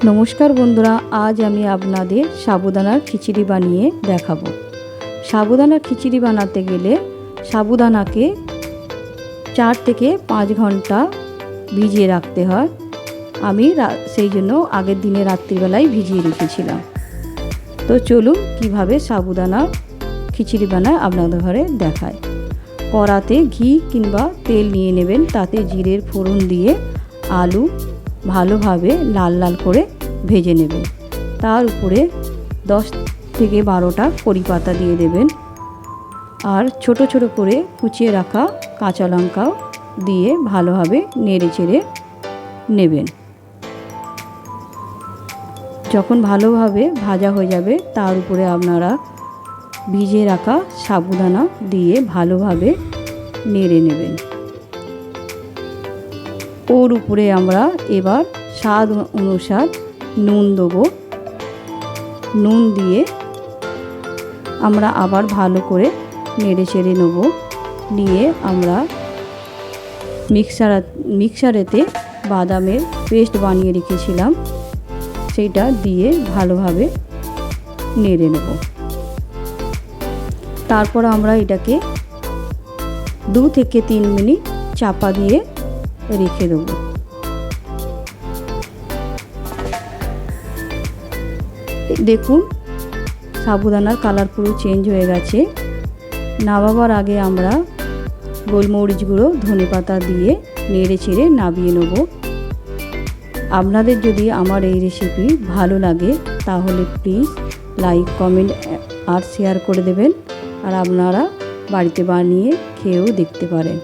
নমস্কার বন্ধুরা, আজ আমি আপনাদের সাবুদানার খিচুড়ি বানিয়ে দেখাবো। সাবুদানার খিচুড়ি বানাতে গেলে সাবুদানাকে 4 থেকে 5 ঘন্টা ভিজিয়ে রাখতে হয়। আমি সেই জন্য আগের দিনে রাত্রিবেলায় ভিজিয়ে রেখেছিলাম। তো চলুন কিভাবে সাবুদানা খিচুড়ি বানায় আপনাদের ঘরে দেখায়। কড়াতে ঘি কিংবা তেল নিয়ে নেবেন, তাতে জিরের ফোড়ন দিয়ে আলু ভালোভাবে লাল লাল করে ভেজে নেবেন। তার উপরে 10 থেকে 12টা কড়ি পাতা দিয়ে দেবেন, আর ছোট ছোট করে কুচিয়ে রাখা কাঁচা লঙ্কাও দিয়ে ভালোভাবে নেড়ে চেড়ে নেবেন। যখন ভালোভাবে ভাজা হয়ে যাবে, তার উপরে আপনারা ভিজিয়ে রাখা সাবুদানা দিয়ে ভালোভাবে নেড়ে নেবেন। ওর উপরে আমরা এবার স্বাদ অনুসার নুন দেবো। নুন দিয়ে আমরা আবার ভালো করে নেড়ে চেড়ে নেব। নিয়ে আমরা মিক্সারেতে বাদামের পেস্ট বানিয়ে রেখেছিলাম, সেইটা দিয়ে ভালোভাবে নেড়ে নেব। তারপর আমরা এটাকে 2 থেকে 3 মিনিট চাপা দিয়ে রেখে দেবো। দেখুন সাবুদানার কালার পুরো চেঞ্জ হয়ে গেছে। নামাবার আগে আমরা গোলমরিচ গুঁড়ো, ধনেপাতা দিয়ে নেড়ে চেড়ে নামিয়ে নেব। আপনাদের যদি আমার এই রেসিপি ভালো লাগে তাহলে প্লিজ লাইক, কমেন্ট আর শেয়ার করে দেবেন, আর আপনারা বাড়িতে বানিয়ে খেয়েও দেখতে পারেন।